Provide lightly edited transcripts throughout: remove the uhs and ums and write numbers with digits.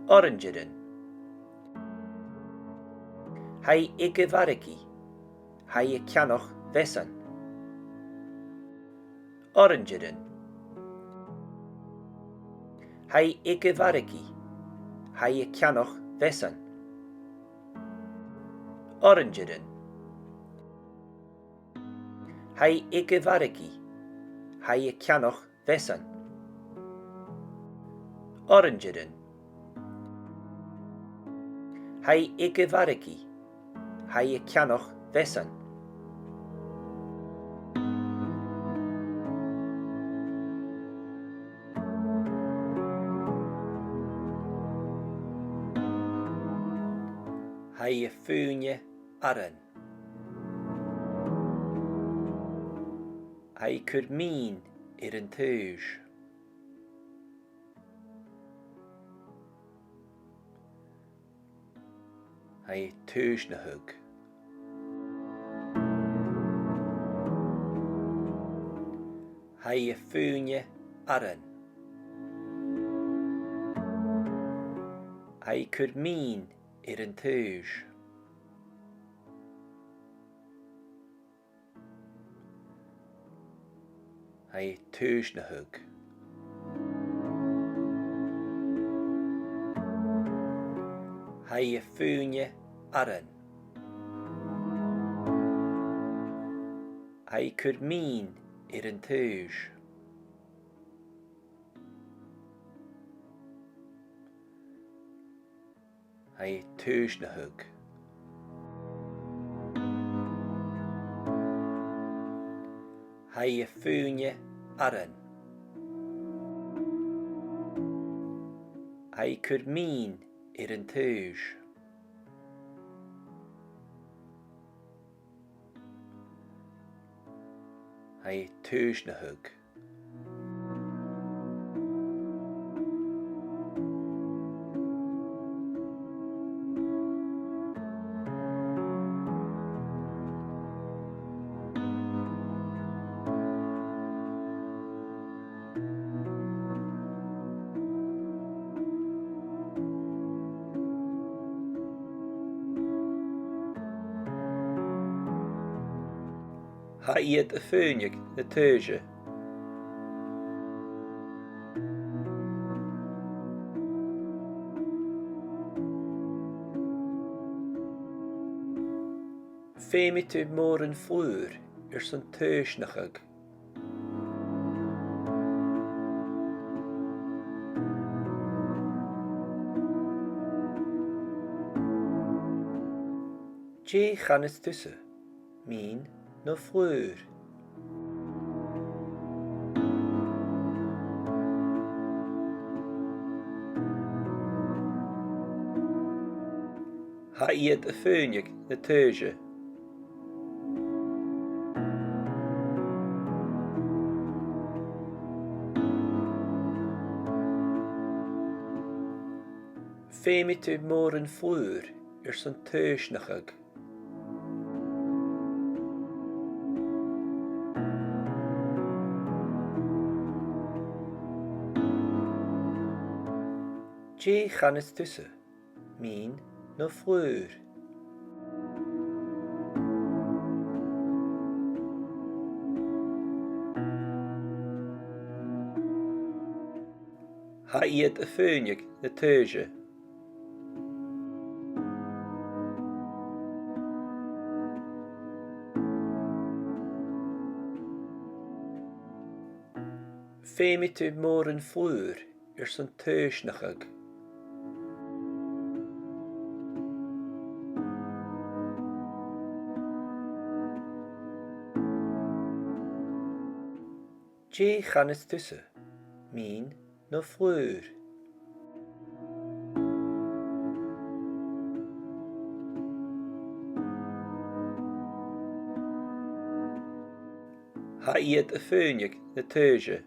Orangerin. Hai ige varigi. Hai cianoch vesan. Orangerin. Hai ige varigi. Hai cianoch vesan. Orangerin. Hai ige varigi. Hai cianoch vesan. Orangerin. Hai ige varigi. Hai cianoch vesan. Hai fúne aran. Hai curmín an túis. Hai túis na hug. Hai fúne aran. Hai curmín an túis. Hai túis na hug. Hai fúne aran. Hai curmín an túis. Hai túis na hug. Hai fúne aran. Hai curmín an túis. Hai túis na hug. Ha iad a fúneag na tuise. Féimi tú mór an flúr san tuisnachag. Dé chanas tusa, mín nó flúr. Ha iad a fúneag na tuise. Féimi tú mór an flúr san tuisnachag. Dé chanas tusa, mín nó flúr. Ha iad a fúneag na tuise. Féimi tú mór an flúr san tuisnachag. Dé chanas tusa, mín nó flúr. Ha iad a fúneag na tuise.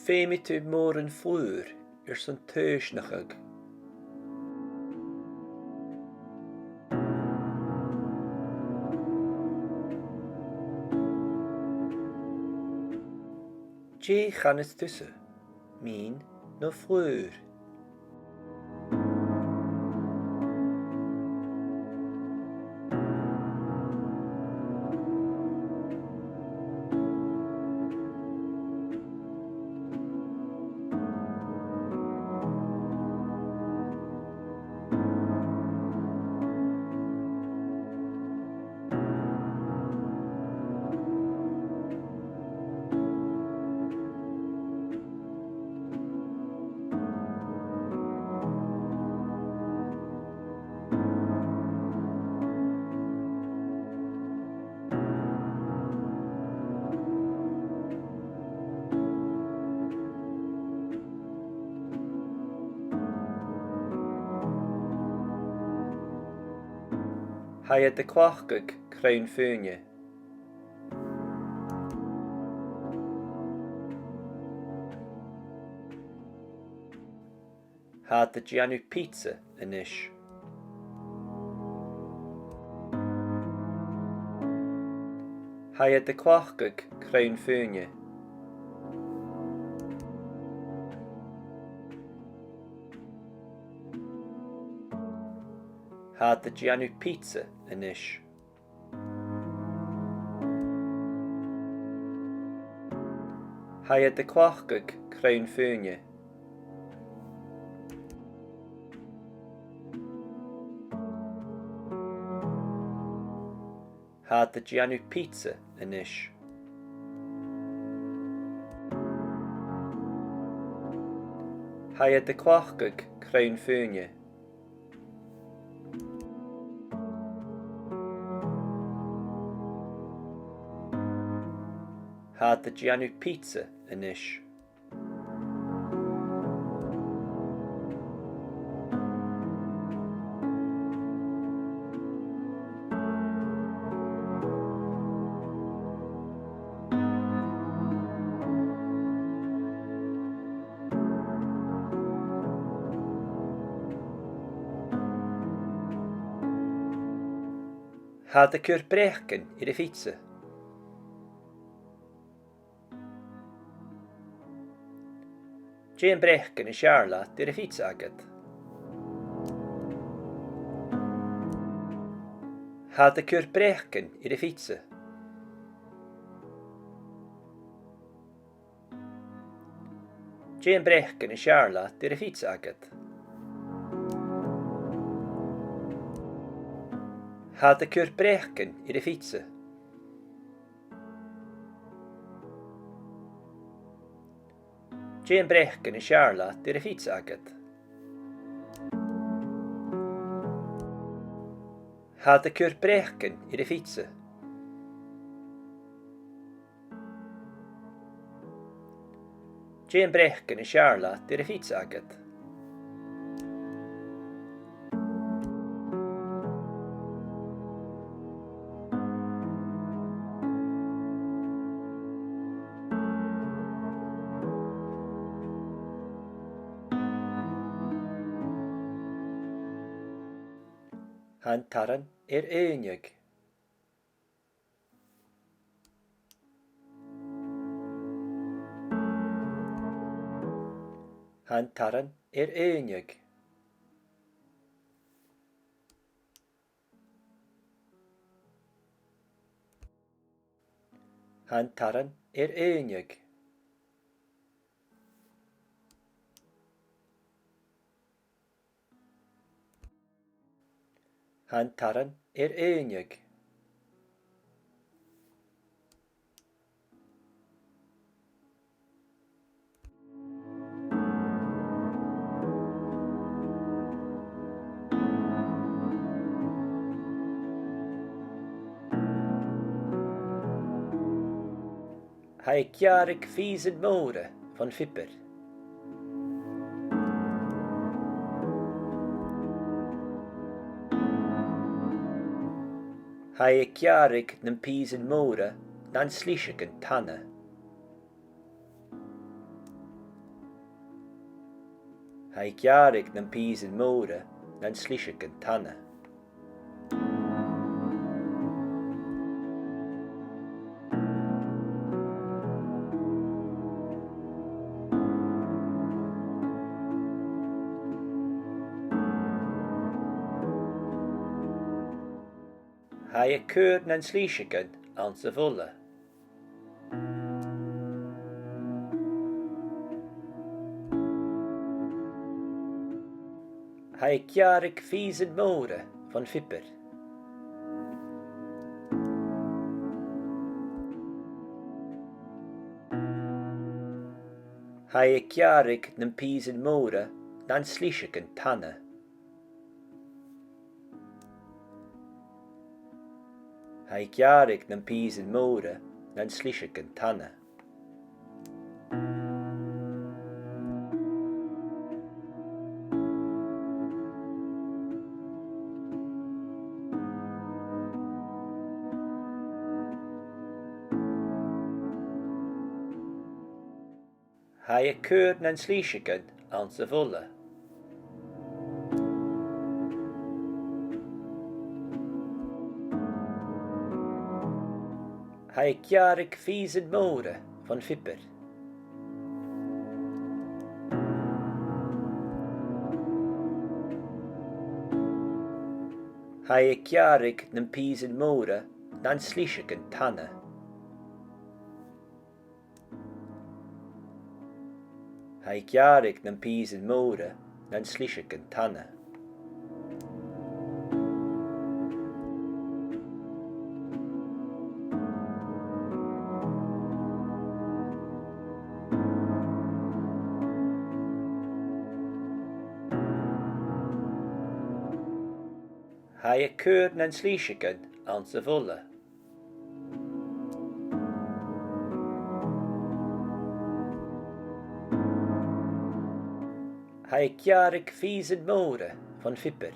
Féimi tú mór an flúr san tuisnachag. Je channes tussen, mín no flúr. Haie de clachgag craun fúne. Ha de Giannu pizza inis. Haie de clachgag craun fúne. Ha de Giannu pizza inis. Haie de clachgag craun fúne. Ha de Giannu pizza inis. Haie de clachgag craun fúne. Ha de Giannu pizza inis. Ha de cur brechken I de fietsen. Jane brechken I Charlotte I de fiets agad. Ha de cur brechken I de fietsen. Jane brechken I Charlotte I de fiets agad. Ha de cur brechken I de fietsen. Jane brechken I Charlotte I de fiets agad. Ha de cur brechken I de fietsen. Jane brechken I Charlotte I de fiets agad. Han taran éineag. Han taran éineag. Han taran éineag. Han taran éineag. Hij kjarig viesen moren van Fipper. Hij kjarig nem piesen moren dan slischeken tanne. Hij kjarig nem piesen moren dan slischeken tanne. Ha je keur na'n slíisigen an sa bhulle. Ha je gearrig fiesen móre van fipper. Ha je gearrig na'n piesen móre na'n slíisigen tanne. Ha je gearrig na'n piesen móre na'n slíisigen tanne. Ha je keur na'n slíisigen an sa bhulle. Ha je gearrig fiesen móre van fipper. Ha je gearrig na'n piesen móre na'n slíisigen tanne. Ha je gearrig na'n piesen móre na'n slíisigen tanne. Ha je keur na'n slíisigen an sa bhulle. Ha je gearrig fiesen móre van fipper.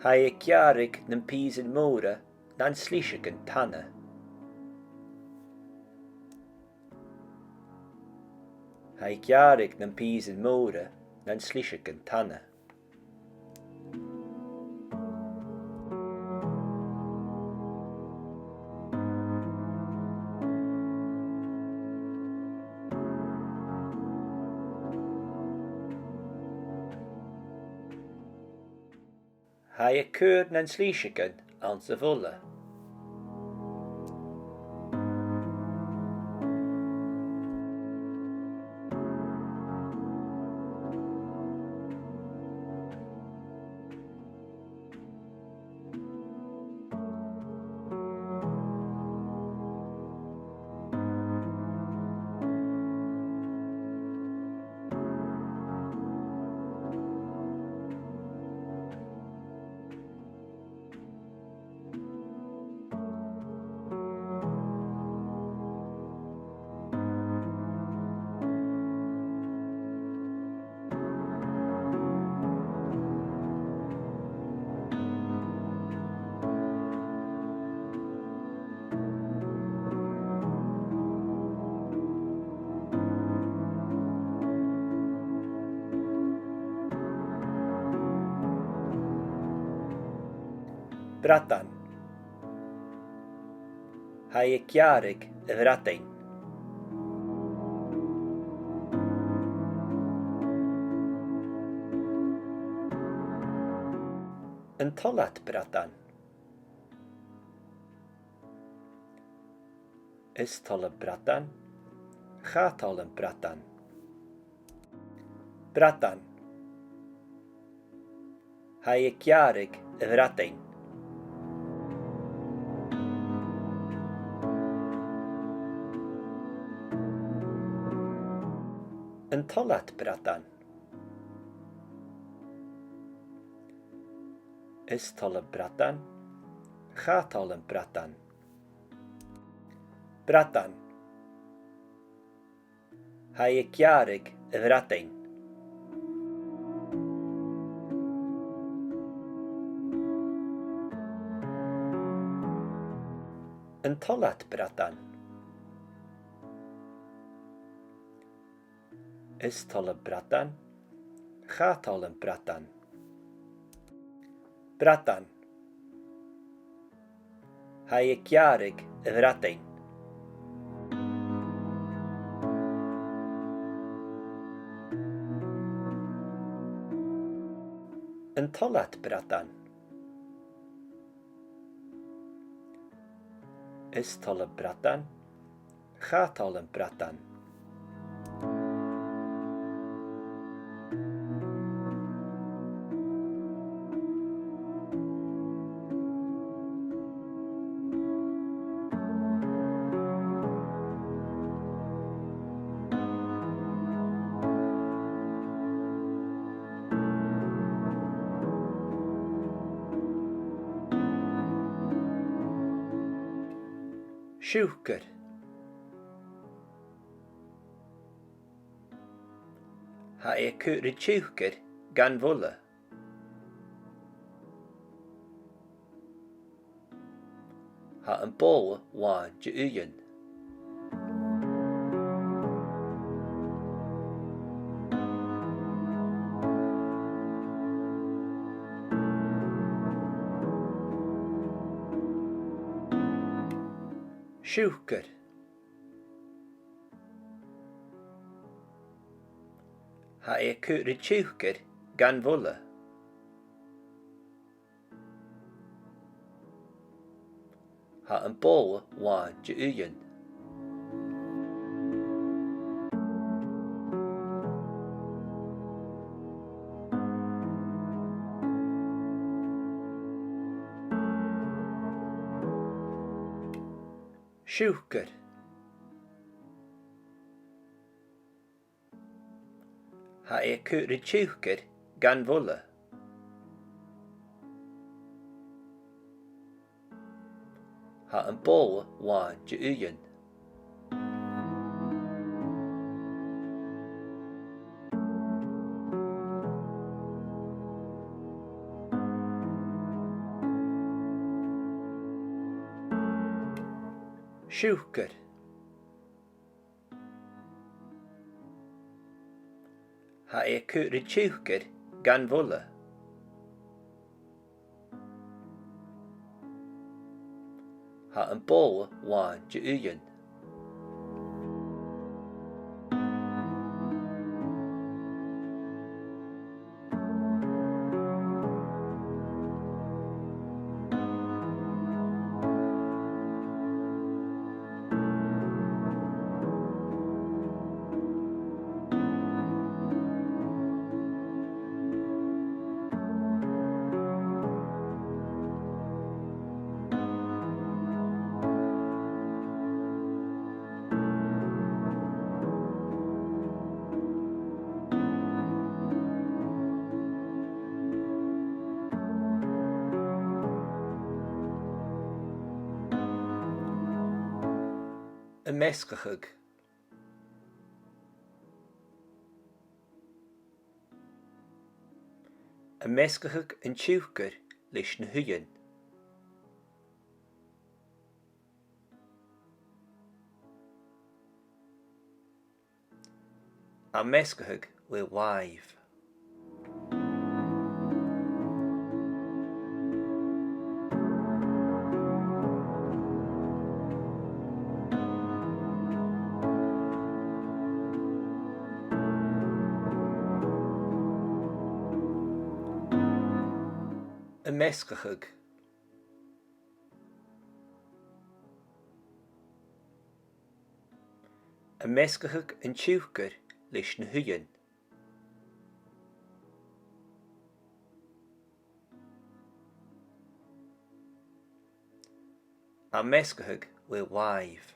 Ha je gearrig na'n piesen móre na'n slíisigen tanne. Ha je gearrig na'n piesen móre na'n slíisigen tanne. Ha je keur na'n slíisigen an sa bhulle. Bratan. Ha je gearrig y fradain. Yn tolat bratan. Is tolle bratan. Ga tolle bratan. Bratan. Ha je gearrig y fradain. Yn tolat bratan. Is tolle bratan. Ga tolle bratan. Bratan. Ha je gearrig y fradain. Yn tolat bratan. Is tolle bratan. Ga tolle bratan. Bratan. Ha je gearrig y fradain. an tolat bratan. Is tolle bratan, gaat al een bratan. Sjúker. Ha cuireadh sjúker gan bhulla. Ha an bó bháin de uainn. Sjúker. Ha cuireadh sjúker gan bhulla. Ha an bó bháin de uainn. Sjúker. Ha cuireadh sjúker gan bhulla. Ha an bó bháin de uainn. Sjúker. Ha cuireadh sjúker gan bhulla. Ha an bó bháin de uainn. An mescachug. An mescachug an sjúker leis na huainn. An mescachug le waibh. An mescachug. An mescachug an sjúker leis na huainn. An mescachug le waibh.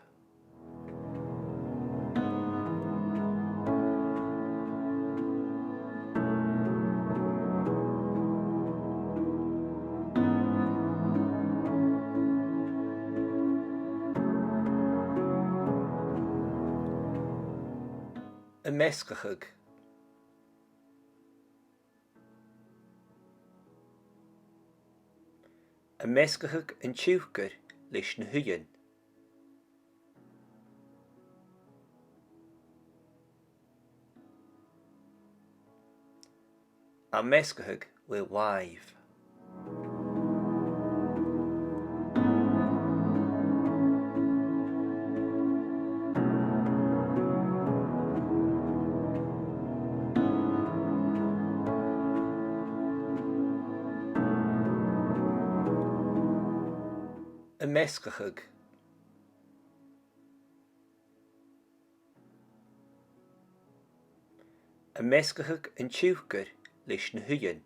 An mescachug. An mescachug an sjúker leis na huainn. An mescachug le waibh. y mesgachig. Y mesgachig yn tiwgyr leis na hyn.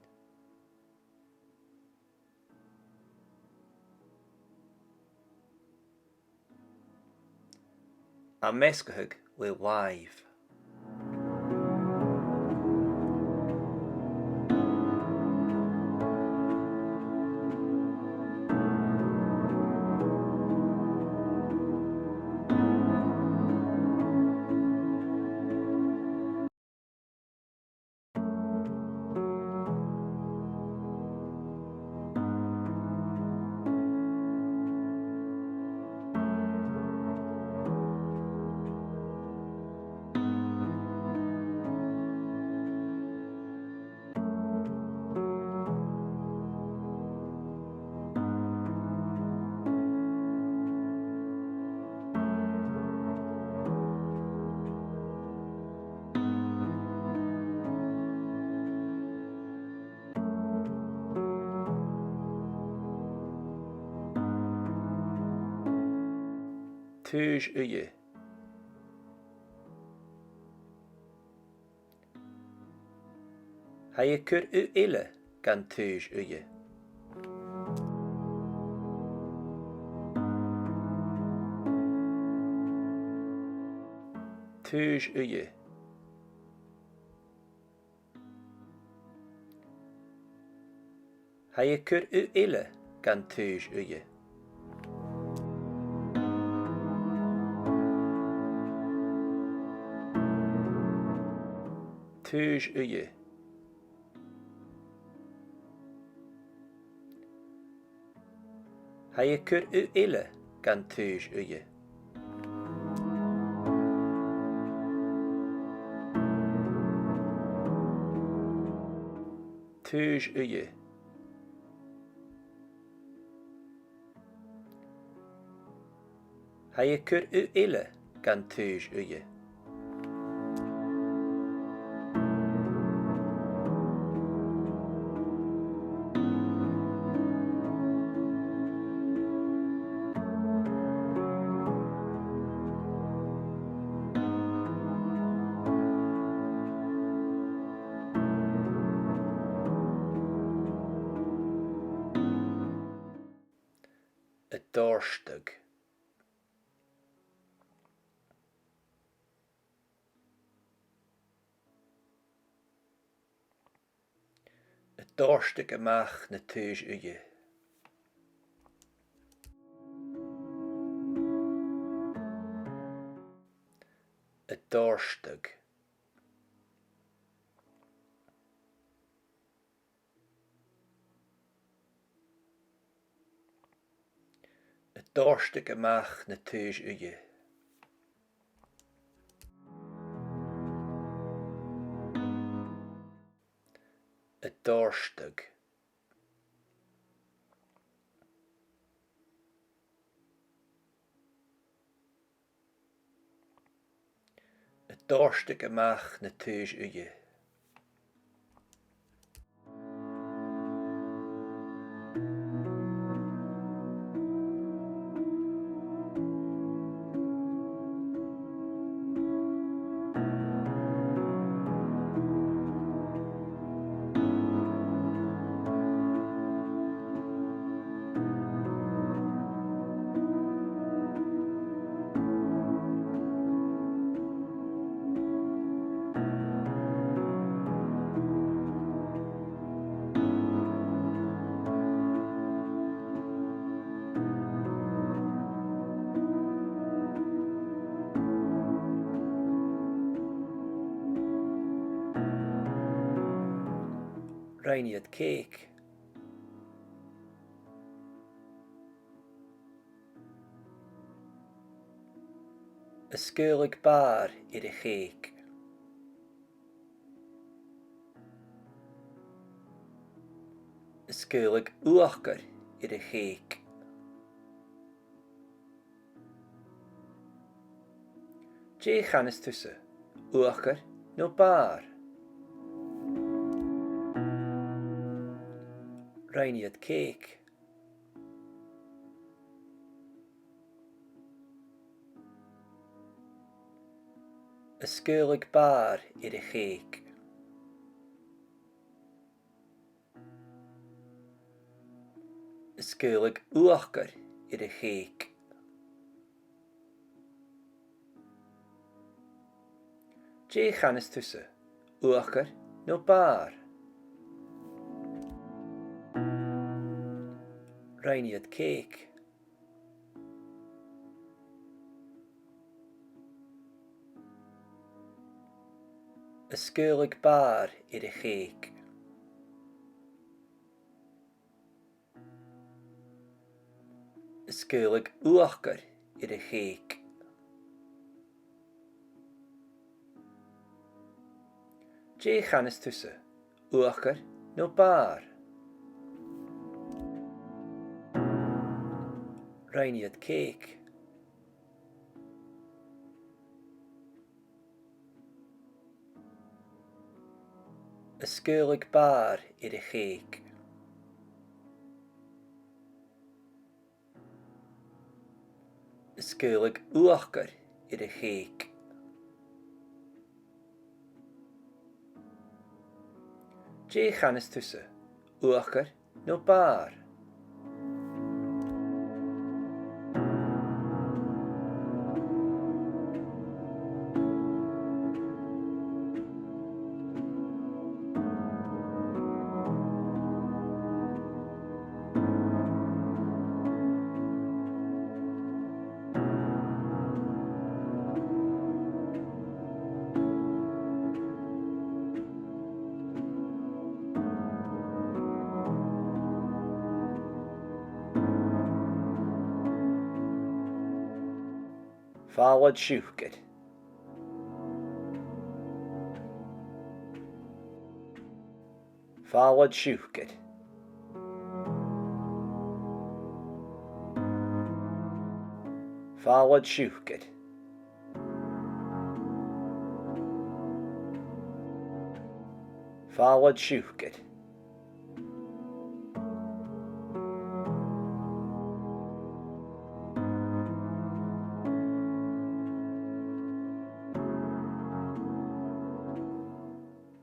A mesgachig le waif. Tuj uye. Ha je kur u ille gan tuj uye. Tuj uye. Ha je kur u ille gan tuj uye. Tuj uye. Ha je kur u ille gan tuj uye. Tuj uye. Ha je kur u ille gan tuj uye. Y dorstag. Y dorstag amach na tuj uye. Y dorstag. Y dorstag amach na tuj uye. Y dorstag. Y dorstag amach na tuj uye. Reiniad cake. Y sgurlig bar i'r cake. Y sgurlig uachgar i'r cake. Je chanes tussen, uachgar no bar. Reiniad cake. Ysgyrlig bar i'r cheig. Ysgyrlig uachgar i'r cheig. Je chanes tussen, uachgar no bar. Reiniad cake. Ysgyrlig bar i'r cheig. Ysgyrlig uachgar i'r cheig. Je chanes tussen, uachgar no bar. Reiniad cake. Ysgyrlig bar i'r cheig. Ysgyrlig uachgar i'r cheig. Je chanes tussen, uachgar no bar. Fawad siwgr. Fawad siwgr. Fawad siwgr. Fawad siwgr.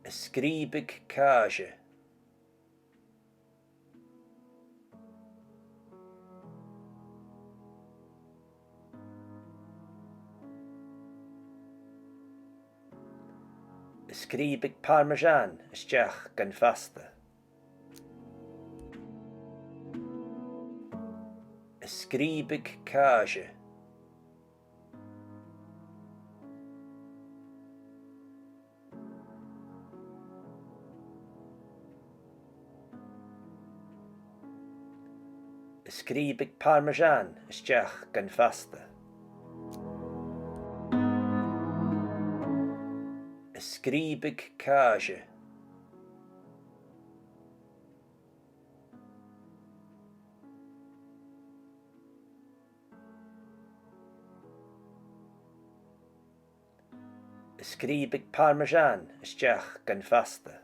Ysgribig cage. Ysgribig parmesan ysdiach gan fasta. Ysgribig cage. Ysgribig parmesan ysdiach gan fasta. Ysgribig cage. Ysgribig parmesan ysdiach gan fasta.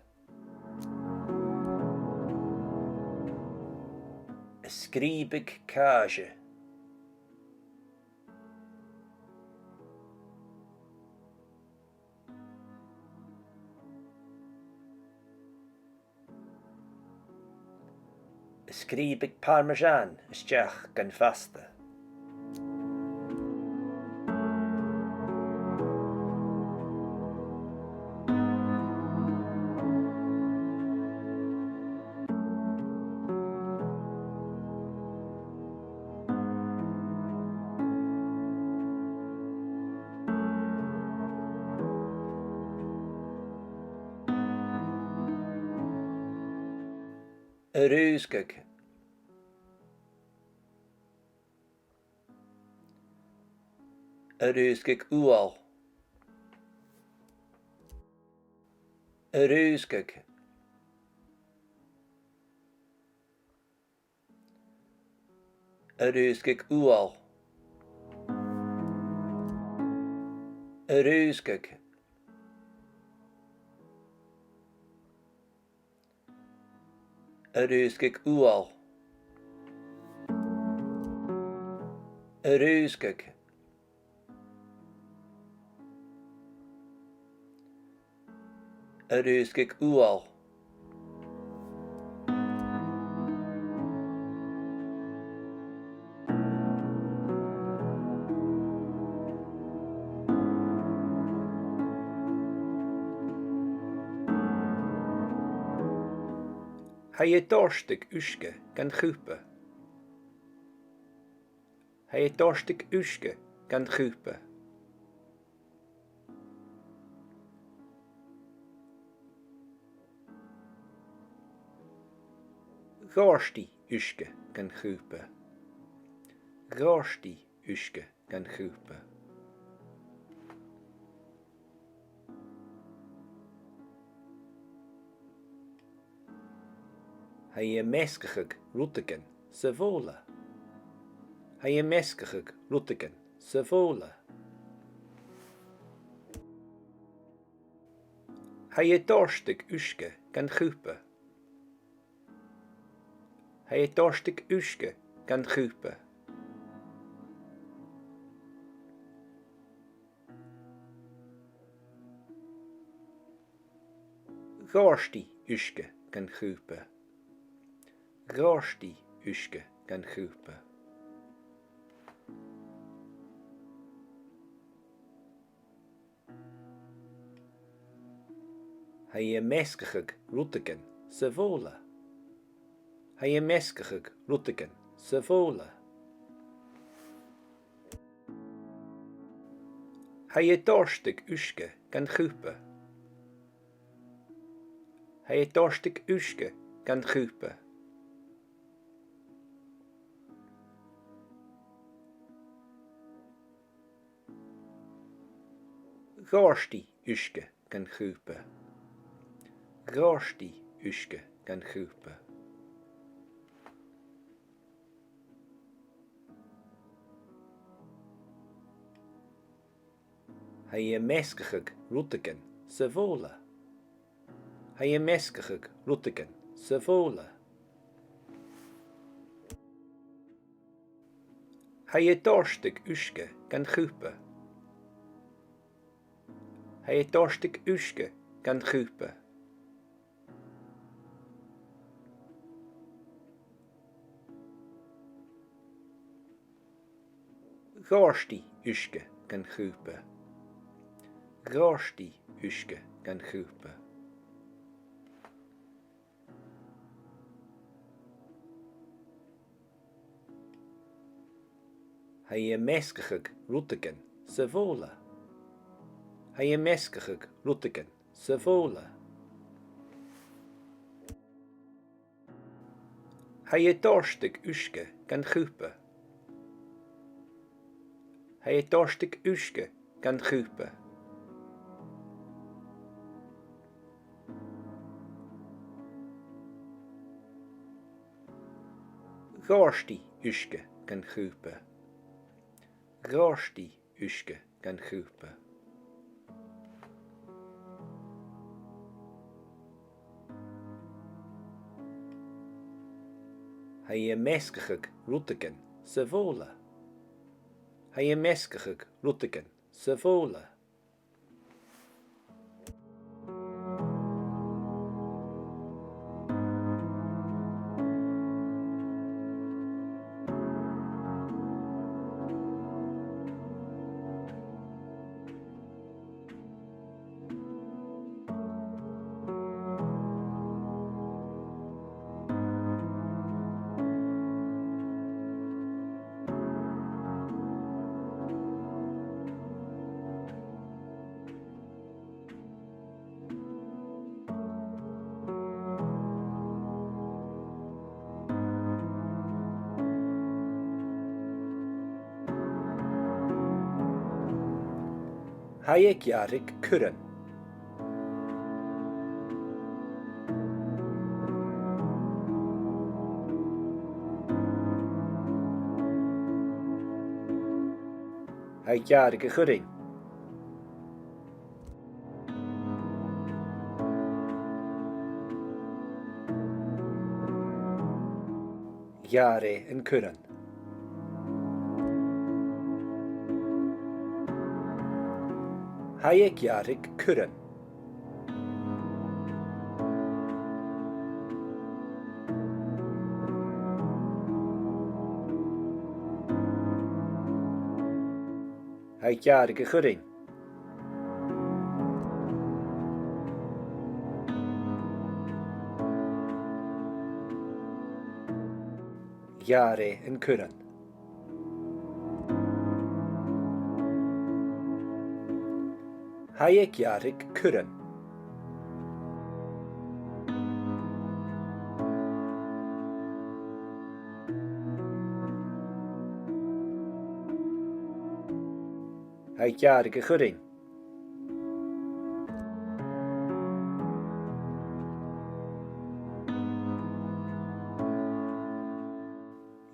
Ysgribig cage. Ysgribig parmesan ysdiach gan fasta. Erusgag. Erusgag ual. Erusgag. Erusgag ual. Erusgag. Erusgag ual. Erusgag. Arúsgig ual. Ha je dorstig uske gan chupe. Ha je dorstig uske gan chupe. Gársti uske gan chupe. Gársti uske gan chupe. Ha je meskig ruttigen se vola. Ha je meskig ruttigen se vola. Ha je dorstig uske gan chupe. Ha je dorstig uske gan chupe. Gársti uske gan chupe. Gársti uske gan chupe. Ha je meskig ruttigen se vola. Ha je meskig ruttigen se vola. Ha je dorstig uske gan chupe. Ha je dorstig uske gan chupe. Gársti uske gan chupe. Gársti uske gan chupe. Ha je meskig ruttigen se vola. Ha je meskig ruttigen se vola. Ha je dorstig uske gan chupe. Ha je dorstig uske gan chupe. Gársti uske gan chupe. Gársti uske gan chupe. Ha je meskig ruttigen se vola. Ha je meskig ruttigen se vola. Ha je dorstig uske gan chupe. Ha je dorstig uske gan chupe. Gársti uske gan chupe. Gársti uske gan chupe. Ha je meskig ruttigen se vola. Ha je meskig ruttigen se vola. Ha je jarig kuren. Ha je jarig kuren. Jare en kuren. Ha je jarig kuren. Hai jaar go churin. Jare yn curan. Hai jarig curan. Hai jaar go churin.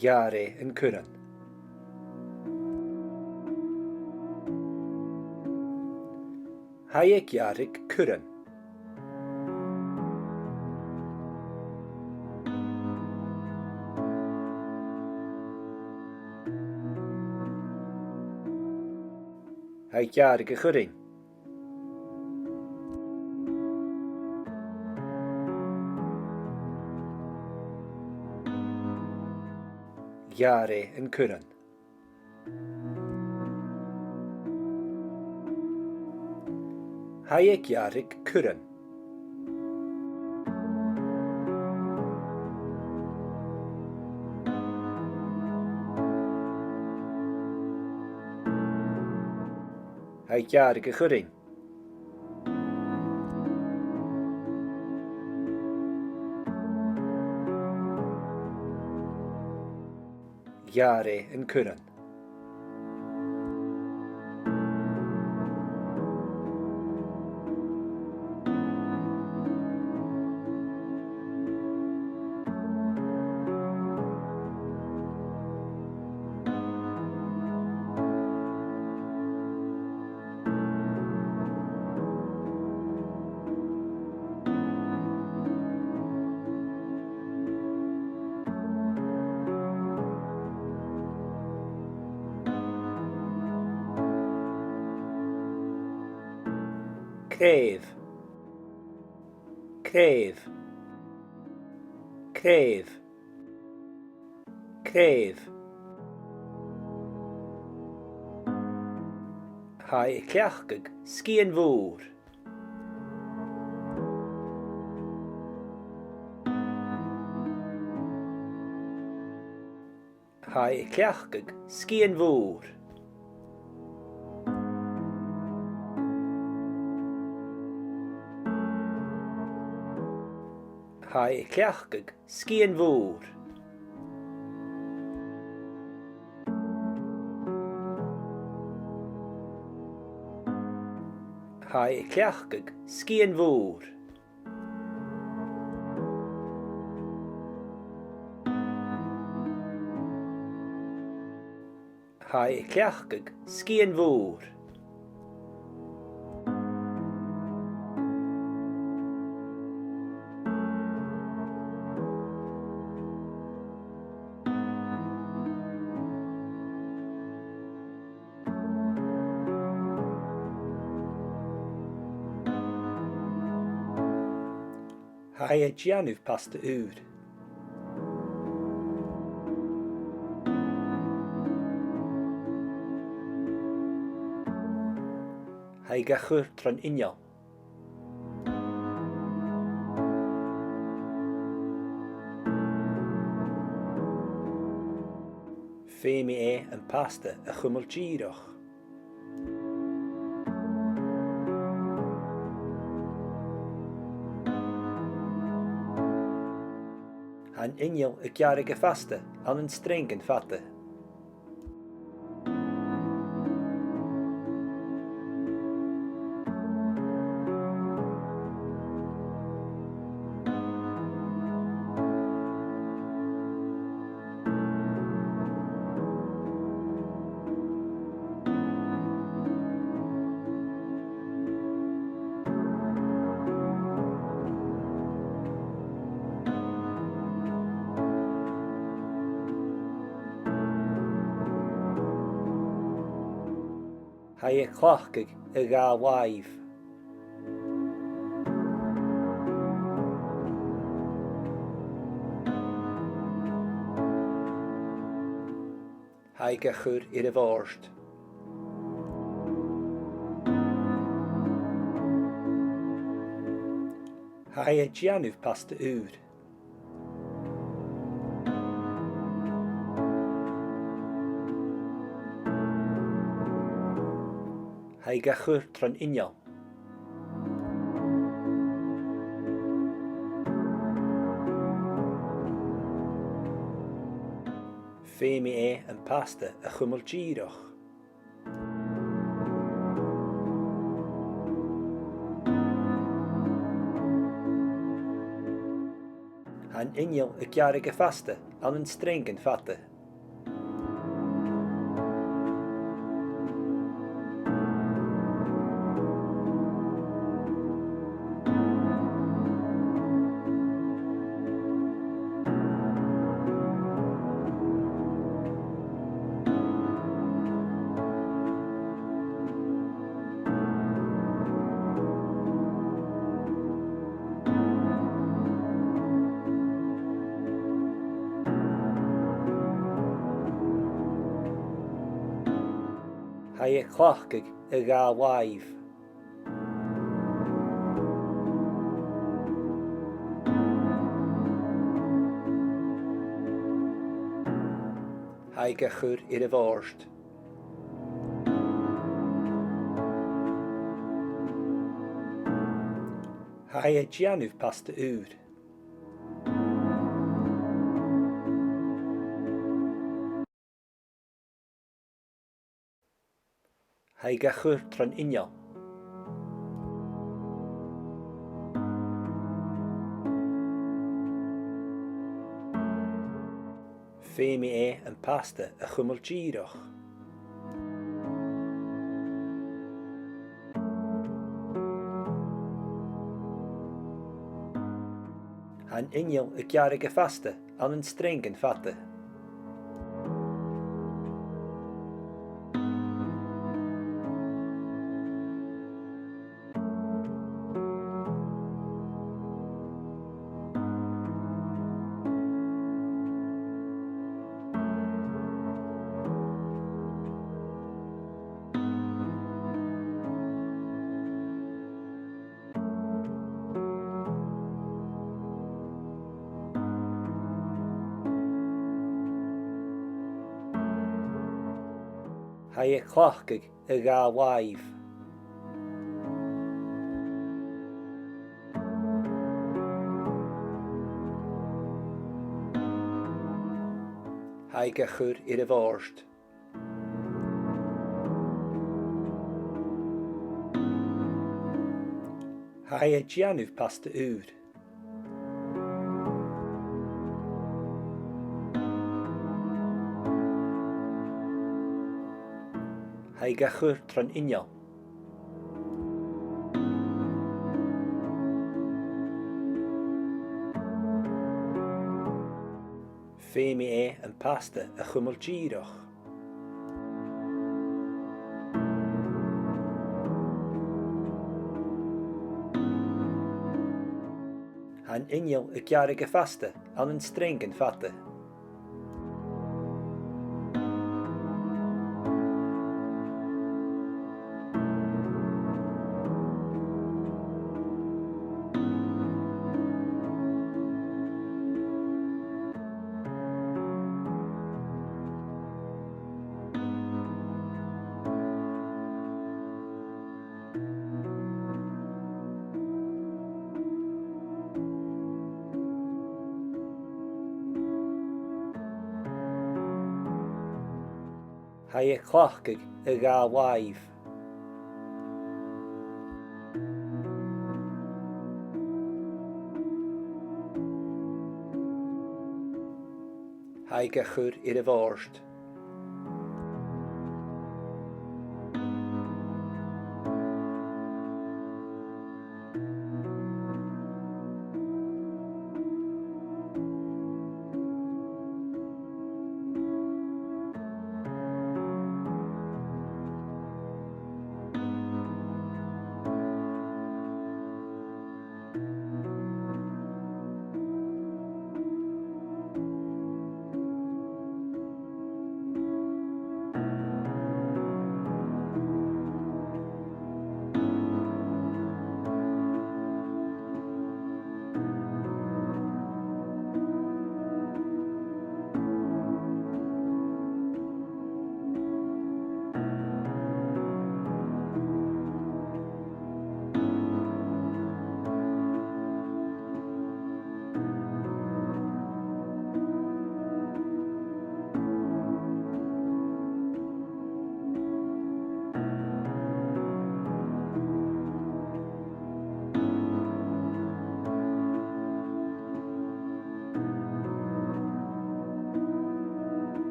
Jare yn curan. Hai jarig curan. Hai jaar go churin. Jare yn curan. Hai jarig curan. Hai jaar go churin. Jare yn curan. Cref. Cref. Cref. Cref. Hai cleachgag scian fôr. Hai cleachgag scian fôr. Hai cleachgag scian fôr. Hai cleachgag scian fôr. Hai cleachgag scian fôr. Hai gianwydd pasta ŵr. Hai gachwr tron uniol. Fe mi yn pasta y chwmwl giroch. Han uniol y giarig y fasta an yn streng yn fata. Hai clochgag y gael waif. Hai gachwr i'r y forst. Hai e gianuf pasta ŵr. Hai gachwr tron uniol. Fe mi yn pasta a chwmol giroch. Han uniol y giarig y fasta an yn streng yn fata. Hai e clochgig y gael waif. Hai gachwr i'r y forst. Hai e gianuf pasta ŵr. Hai gachwr tron uniol. Fe mi yn pasta a chwmol giroch. Han uniol y giarig y fasta an yn streng yn fata. Hai e clochgig y gael waif. Hai gachwr i'r y forst. Hai e gianuf pasta ŵr. Hai gachwr tron uniol. Fe mi yn pasta a chwmol giroch. Han uniol y giarig y fasta an yn streng yn fata. Hai e clochgig y gael waif. Hai gachwr i'r y forst.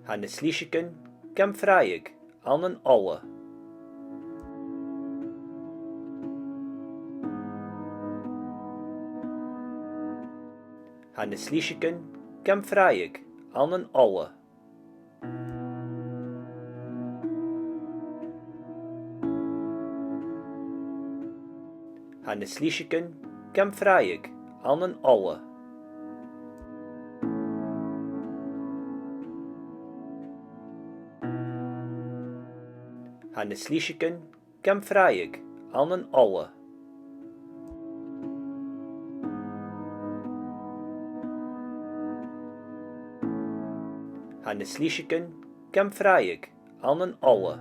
Han y slísigen gam fraig an an alle. Han y slísigen gam fraig an an alle. Han y slísigen gam fraig an an alle. Han y slísigen gam fraig an an alle. Han y slísigen gam fraig an an alle.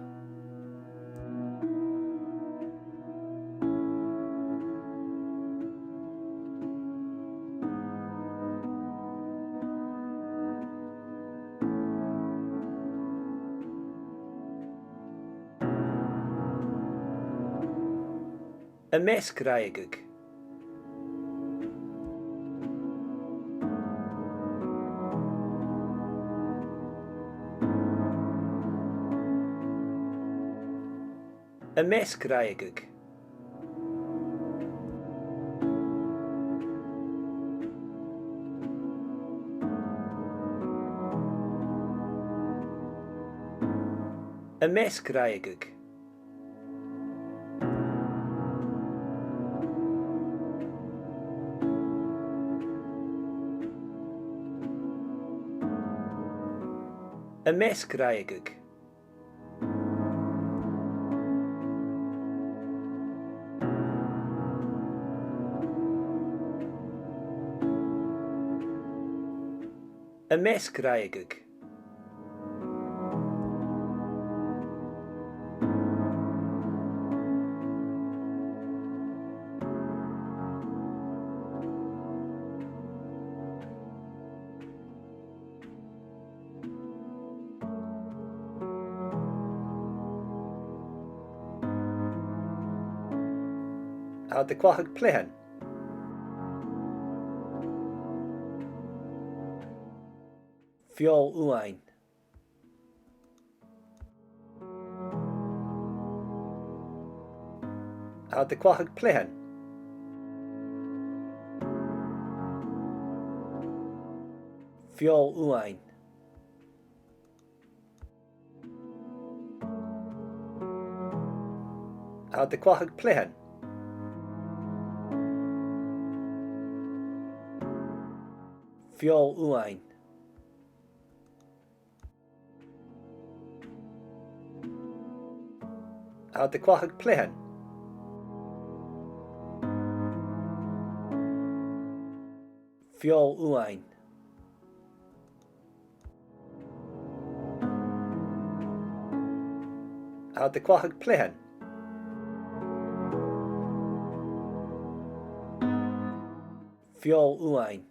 Y mes graigig. Y mes graigig. Y mes graigig. Y mes graigig. Y mes graigig. A dy gwahag plehen. Fiol uain. A dy gwahag plehen. Fiol uain. A dy gwahag plehen. Fiol uain. A dy gwahag plehen. Fiol uain. A dy gwahag plehen. Fiol uain.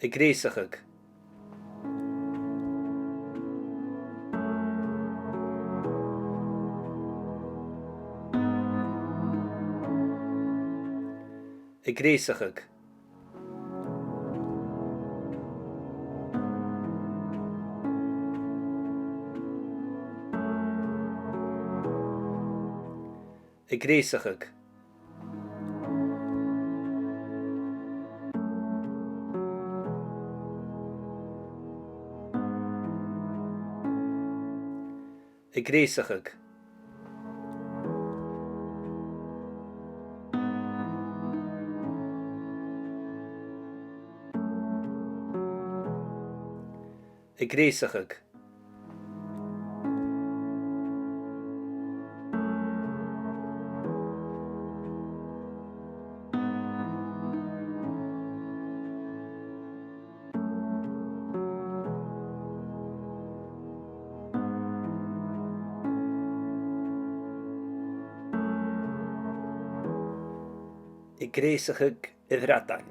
Y gréisachig. Y gréisachig. Y gréisachig. Y gréisachig. Y gréisachig. Y gréisachig y ddraddain.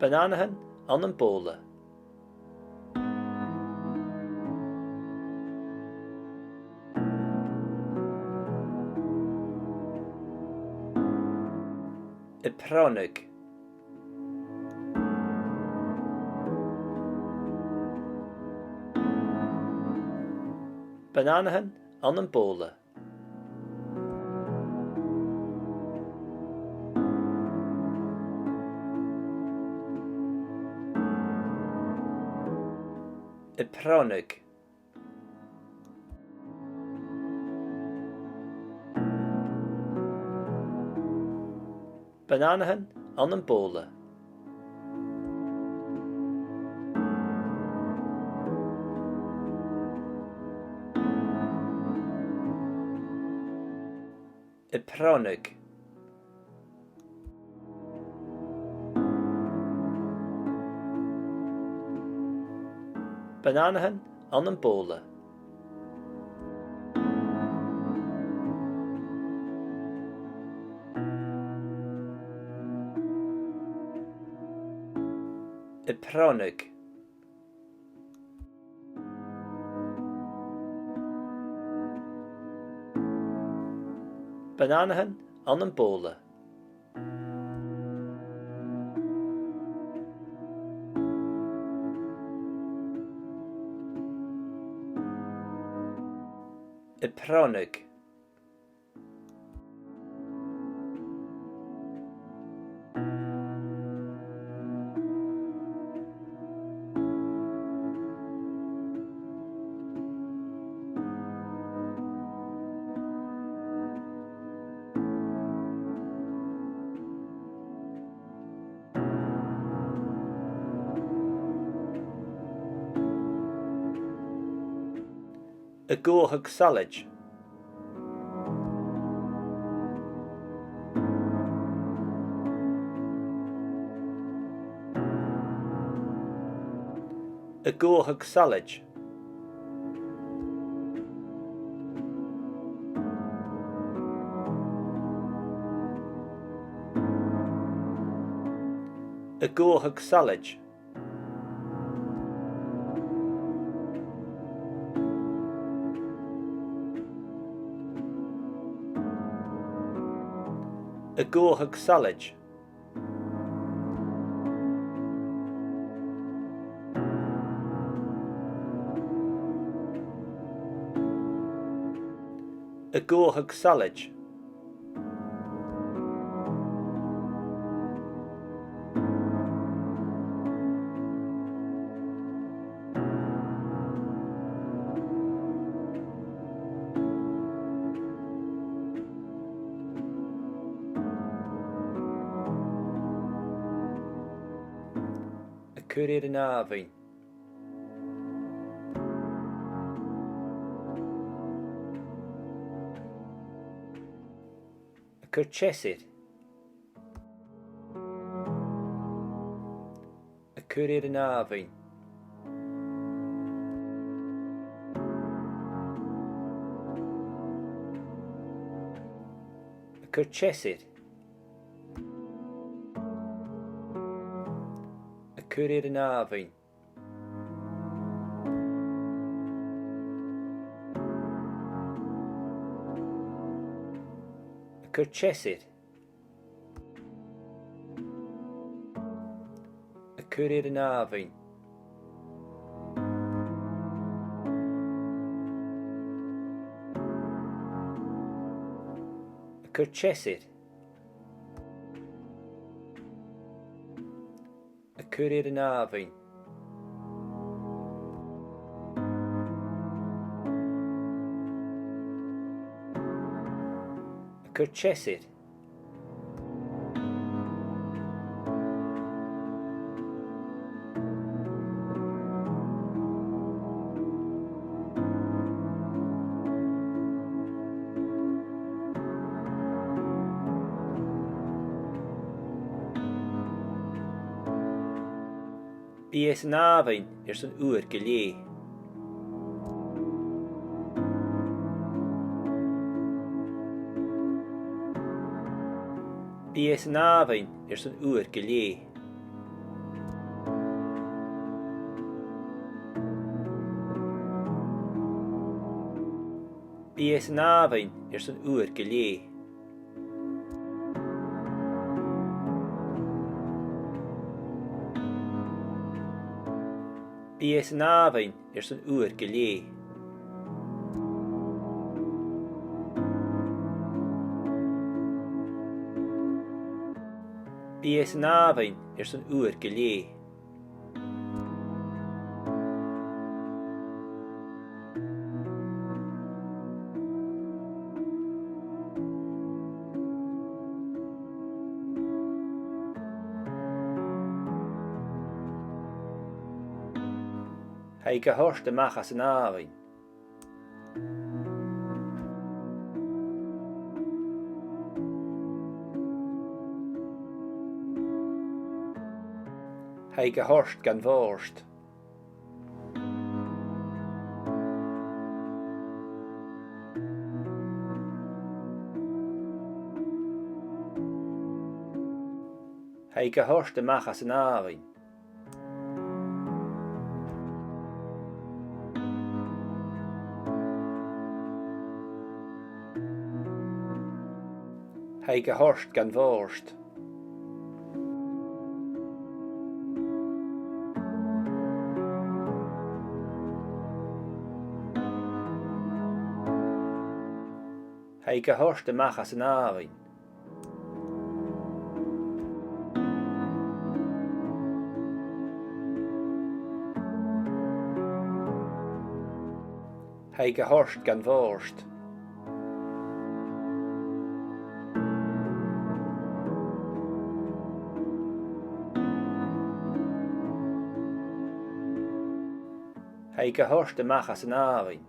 Bananahan an an bóla. I pranig. Bananahan an an bóla. I pranig. Bananahan an an bóla. I pranig. Bananahan an an bóla. I pranig. Bananahan an an bóla. I pranig. A gcóthag salad. A gcóthag salad. A gcóthag salad. A gcóthag salad. A gcóthag salad. A cuireadh an ábhainn. A cur teasair. A cuireadh an ábhainn. A cur teasair. A cuireadh an ábhainn. A cur teasair. A cuireadh an ábhainn. A cur teasair. A cuireadh an ábhainn. A cur teasair. Bhí é san ábhainn san uair go léi. Bhí é san ábhainn san uair go léi. Bíes an ábhain san uair go lé. Bíes an ábhain san uair go lé. Bíes an ábhain san uair go lé. Haig go thost amach as an ábhain. Haig go thost gan bhórst. Haig go thost amach as an ábhain. Haig go thost gan bhórst. Haig go thost amach as an ábhain. Haig go thost gan bhórst. Haig go thost amach as an ábhain.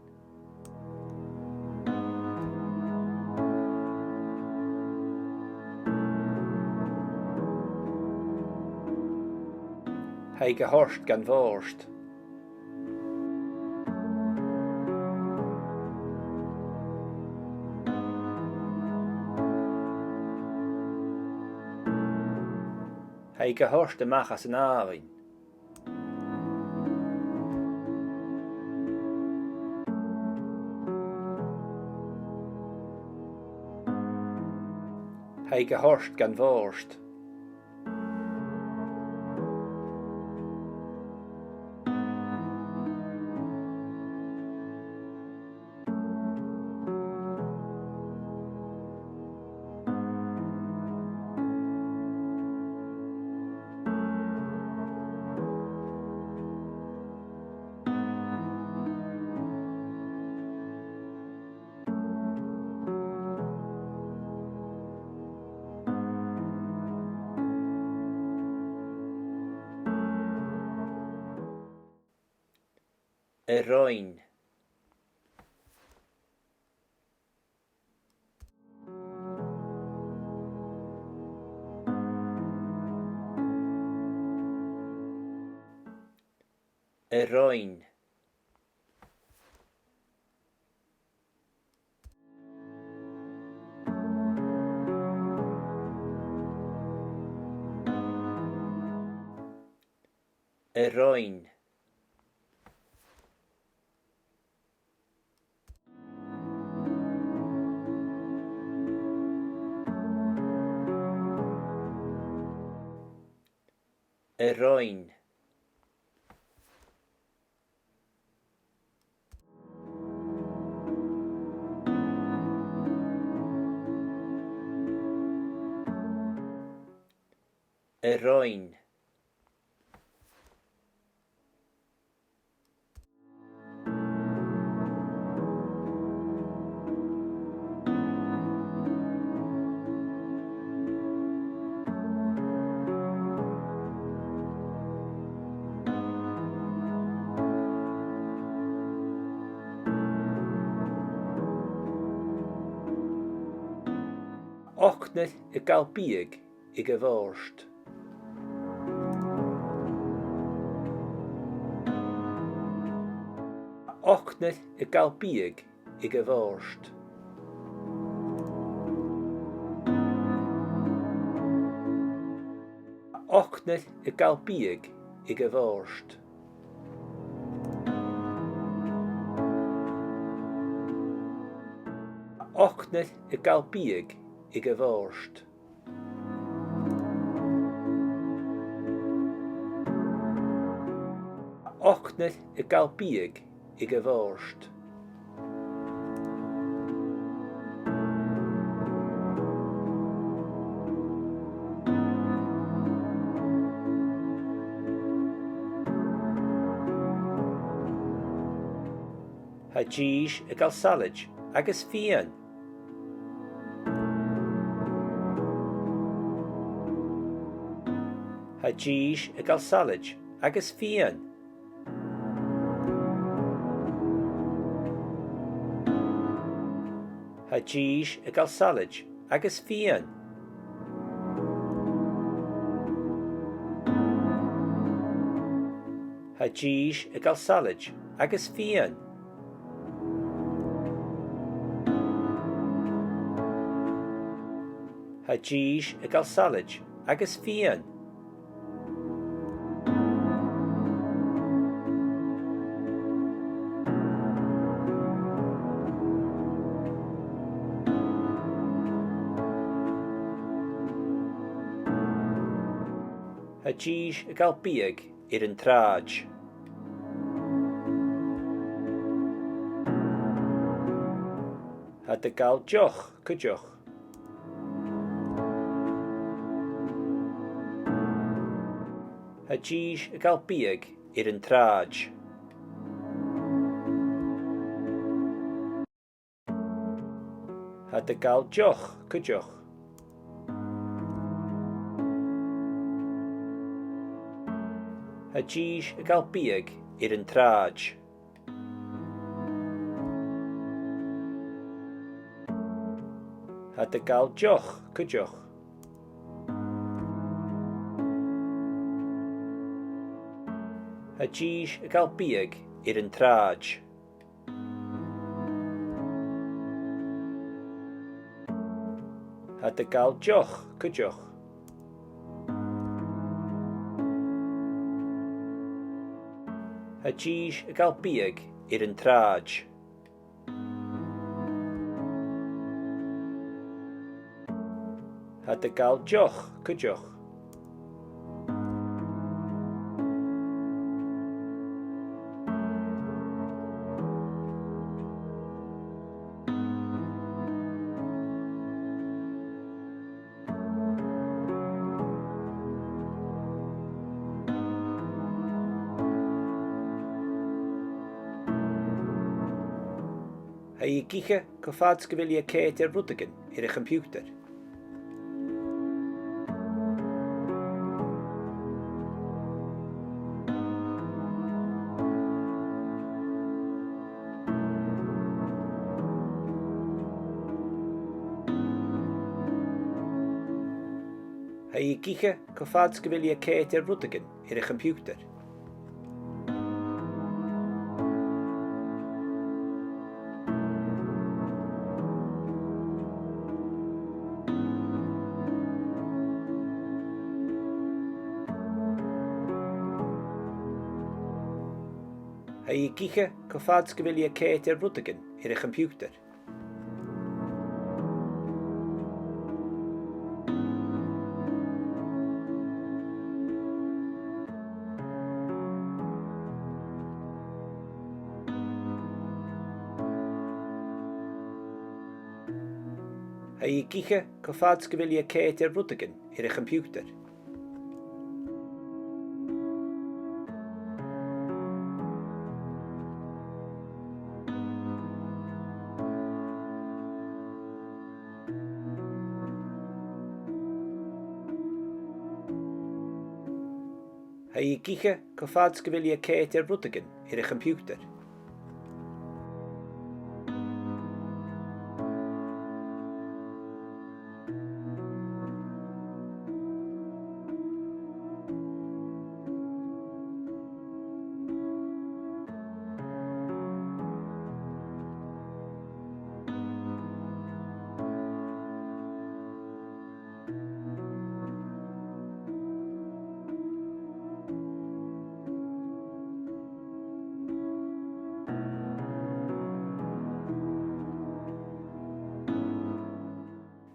Haig go thost gan bhórst. Haig go thost amach as an ábhain. Haig go thost gan bhórst. Roin. Roin. Roin. Roin. Roin. Ochnel y galbíag I go bhórst. Ochnel y galbíag I go bhórst. Ochnel y galbíag I go bhórst. Ochnell y gael big i gyforst. Ochnell y gael big i gyforst. Ha gis y gael salad agus fian. Ha gis y gael salad agus fian. Ha gis y gael salad agus fian. Ha gis y gael salad agus fian. Ha gis y gael salad agus fian. Ha gis y gael big i'r yn traj. Ha dy gael joch cydioch. Ha gis y gael big i'r yn traj. Ha dy gael joch cydioch. Ha gis y gael big i'r yn traj. Ha dy gael joch cydioch. Ha gis y gael big i'r yn traj. Ha dy gael joch cydioch. Ha gis y gael big i'r yn traj. Ha dy gael joch cydioch. Ha i gicha cyffad sgyfiliau Kate i'r rwdygan i'r computer. Ha i gicha cyffad sgyfiliau Kate i'r rwdygan i'r computer. Ha i gicha cyffad sgyfiliau Kate i'r rwdygan i'r computer. Ha i gicha cyffad sgyfiliau Kate i'r rwdygan i'r computer. Ha i gicha cyffad sgyfiliau Kate i'r rwdygan i'r computer.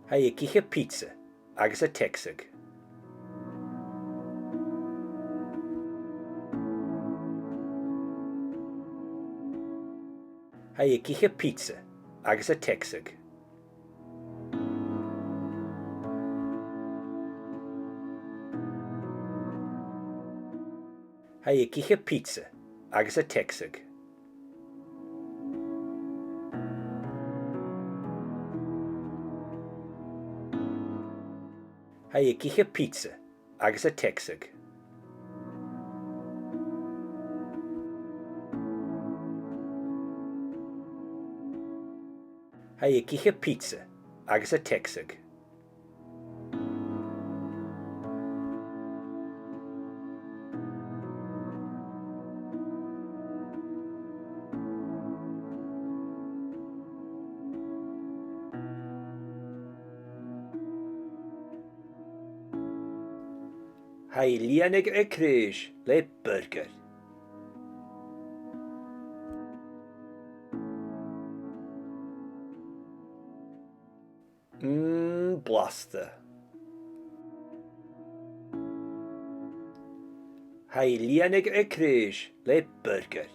Ha je kiche pizza, agus a texag. Ha je kiche pizza, agus a texag. Ha je kiche pizza, agus a texag. Ha je kiche pizza, agus a texag. Ha je kiche pizza, agus a texag. Ha je lianig a cruis le burger. Blaster. Ha je lianig a cruis le burger.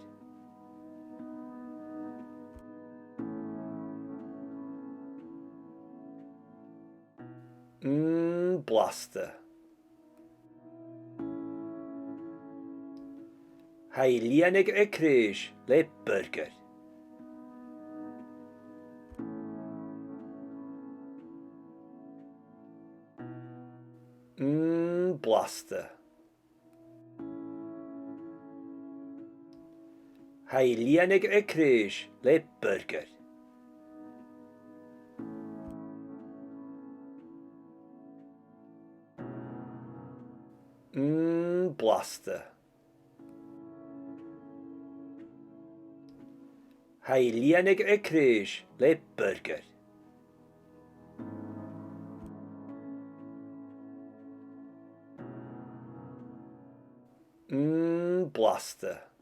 Blaster. Ha je lianig a cruis le burger. Blaster. Ha je lianig a cruis le burger. Blaster. Ha je lianig a cruis le burger. Blaster.